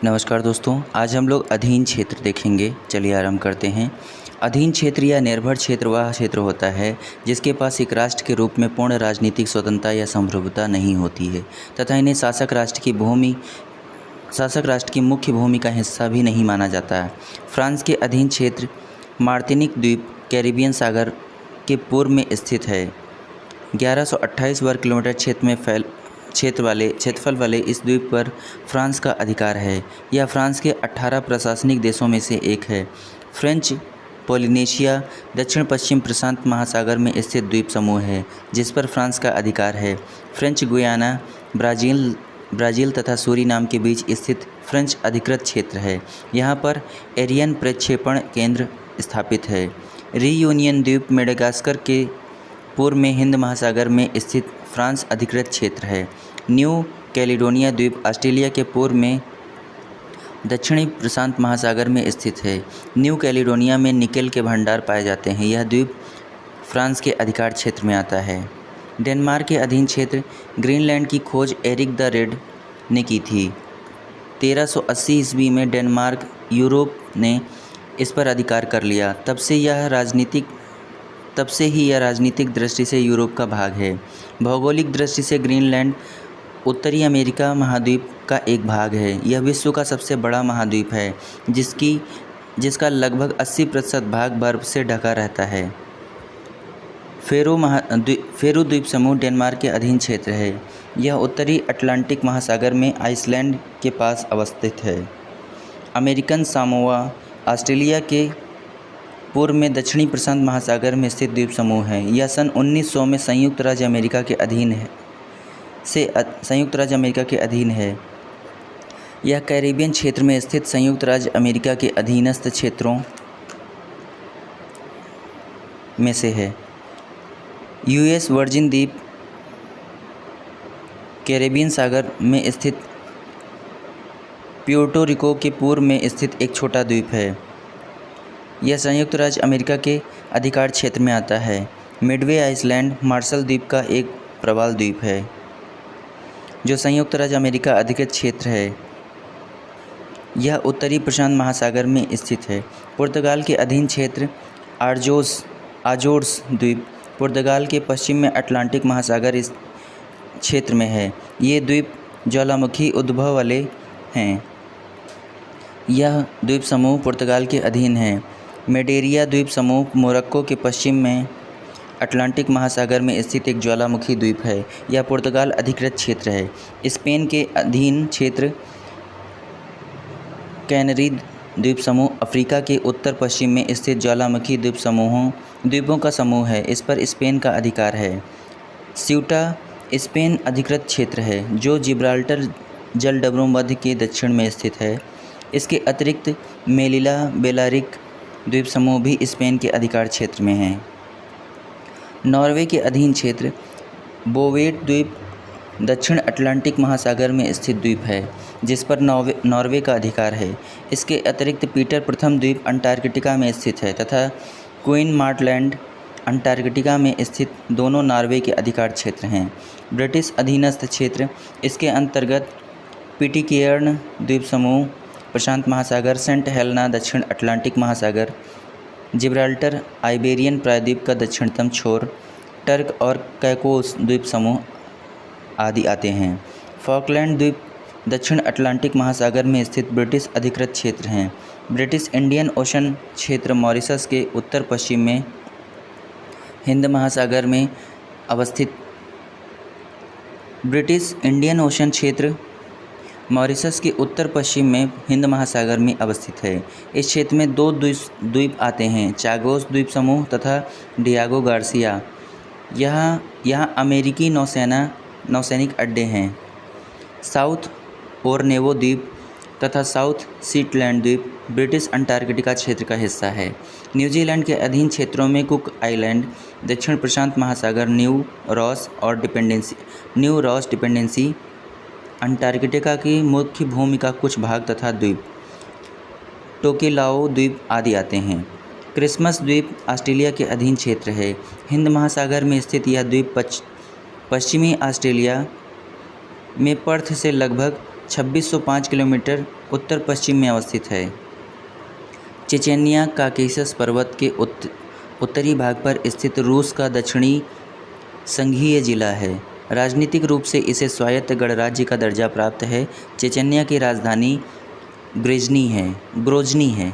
नमस्कार दोस्तों, आज हम लोग अधीन क्षेत्र देखेंगे। चलिए आरंभ करते हैं। अधीन क्षेत्र या निर्भर क्षेत्र वह क्षेत्र होता है जिसके पास एक राष्ट्र के रूप में पूर्ण राजनीतिक स्वतंत्रता या संप्रभुता नहीं होती है तथा इन्हें शासक राष्ट्र की मुख्य भूमि का हिस्सा भी नहीं माना जाता है। फ्रांस के अधीन क्षेत्र मार्टिनिक द्वीप कैरिबियन सागर के पूर्व में स्थित है। 1128 वर्ग किलोमीटर क्षेत्रफल वाले इस द्वीप पर फ्रांस का अधिकार है। यह फ्रांस के 18 प्रशासनिक देशों में से एक है। फ्रेंच पोलिनेशिया दक्षिण पश्चिम प्रशांत महासागर में स्थित द्वीप समूह है जिस पर फ्रांस का अधिकार है। फ्रेंच गुयाना ब्राज़ील तथा सूरीनाम के बीच स्थित फ्रेंच अधिकृत क्षेत्र है। यहाँ पर एरियन प्रक्षेपण केंद्र स्थापित है। रीयूनियन द्वीप मेडागास्कर के पूर्व में हिंद महासागर में स्थित फ्रांस अधिकृत क्षेत्र है। न्यू कैलिडोनिया द्वीप ऑस्ट्रेलिया के पूर्व में दक्षिणी प्रशांत महासागर में स्थित है। न्यू कैलिडोनिया में निकेल के भंडार पाए जाते हैं। यह द्वीप फ्रांस के अधिकार क्षेत्र में आता है। डेनमार्क के अधीन क्षेत्र ग्रीनलैंड की खोज एरिक द रेड ने की थी। 1380 ईस्वी में डेनमार्क यूरोप ने इस पर अधिकार कर लिया। तब से ही यह राजनीतिक दृष्टि से यूरोप का भाग है। भौगोलिक दृष्टि से ग्रीनलैंड उत्तरी अमेरिका महाद्वीप का एक भाग है। यह विश्व का सबसे बड़ा महाद्वीप है जिसका लगभग 80% भाग बर्फ से ढका रहता है। फेरो द्वीप समूह डेनमार्क के अधीन क्षेत्र है। यह उत्तरी अटलांटिक महासागर में आइसलैंड के पास अवस्थित है। अमेरिकन सामोआ ऑस्ट्रेलिया के पूर्व में दक्षिणी प्रशांत महासागर में स्थित द्वीप समूह है। यह सन 1900 में संयुक्त राज्य अमेरिका के अधीन है। यह कैरिबियन क्षेत्र में स्थित संयुक्त राज्य अमेरिका के अधीनस्थ क्षेत्रों में से है। यूएस वर्जिन द्वीप कैरिबियन सागर में स्थित प्यूर्टो रिको के पूर्व में स्थित एक छोटा द्वीप है। यह संयुक्त राज्य अमेरिका के अधिकार क्षेत्र में आता है। मिडवे आइसलैंड मार्शल द्वीप का एक प्रवाल द्वीप है जो संयुक्त राज्य अमेरिका अधिकृत क्षेत्र है। यह उत्तरी प्रशांत महासागर में स्थित है। पुर्तगाल के अधीन क्षेत्र आजोर्स द्वीप पुर्तगाल के पश्चिम में अटलांटिक महासागर इस क्षेत्र में है। ये द्वीप ज्वालामुखी उद्भव वाले हैं। यह द्वीप समूह पुर्तगाल के अधीन है। मेडेरिया द्वीप समूह मोरक्को के पश्चिम में अटलांटिक महासागर में स्थित एक ज्वालामुखी द्वीप है। यह पुर्तगाल अधिकृत क्षेत्र है। स्पेन के अधीन क्षेत्र कैनरी द्वीप समूह अफ्रीका के उत्तर पश्चिम में स्थित ज्वालामुखी द्वीपों का समूह है। इस पर स्पेन का अधिकार है। स्यूटा स्पेन अधिकृत क्षेत्र है जो जिब्राल्टर जलडबरों मध्य के दक्षिण में स्थित है। इसके अतिरिक्त मेलिला बेलारिक द्वीप समूह भी स्पेन के अधिकार क्षेत्र में है। नॉर्वे के अधीन क्षेत्र बोवेट द्वीप दक्षिण अटलांटिक महासागर में स्थित द्वीप है जिस पर नॉर्वे का अधिकार है। इसके अतिरिक्त पीटर प्रथम द्वीप अंटार्कटिका में स्थित है तथा क्वीन मार्टलैंड अंटार्कटिका में स्थित दोनों नॉर्वे के अधिकार क्षेत्र हैं। ब्रिटिश अधीनस्थ क्षेत्र इसके अंतर्गत पिटिकेर्न द्वीप समूह प्रशांत महासागर सेंट हेलेना दक्षिण अटलांटिक महासागर जिब्राल्टर आइबेरियन प्रायद्वीप का दक्षिणतम छोर टर्क और कैकोस द्वीप समूह आदि आते हैं। फॉकलैंड द्वीप दक्षिण अटलांटिक महासागर में स्थित ब्रिटिश अधिकृत क्षेत्र हैं। ब्रिटिश इंडियन ओशन क्षेत्र मॉरिशस के उत्तर पश्चिम में हिंद महासागर में अवस्थित ब्रिटिश इंडियन ओशन क्षेत्र मॉरिशस के उत्तर पश्चिम में हिंद महासागर में अवस्थित है। इस क्षेत्र में दो द्वीप आते हैं, चागोस द्वीप समूह तथा डियागो गार्सिया। यहाँ अमेरिकी नौसैनिक अड्डे हैं। साउथ ओरनेवो द्वीप तथा साउथ सीटलैंड द्वीप ब्रिटिश अंटार्कटिका क्षेत्र का हिस्सा है। न्यूजीलैंड के अधीन क्षेत्रों में कुक आइलैंड दक्षिण प्रशांत महासागर न्यू रॉस डिपेंडेंसी अंटार्कटिका की मुख्य भूमि का कुछ भाग तथा द्वीप टोकेलाओ द्वीप आदि आते हैं। क्रिसमस द्वीप ऑस्ट्रेलिया के अधीन क्षेत्र है। हिंद महासागर में स्थित यह द्वीप पश्चिमी ऑस्ट्रेलिया में पर्थ से लगभग 2605 किलोमीटर उत्तर पश्चिम में अवस्थित है। चेचेनिया काकेशस पर्वत के उत्तरी भाग पर स्थित रूस का दक्षिणी संघीय जिला है। राजनीतिक रूप से इसे स्वायत्त गणराज्य का दर्जा प्राप्त है। चेचेनिया की राजधानी ग्रोजनी है।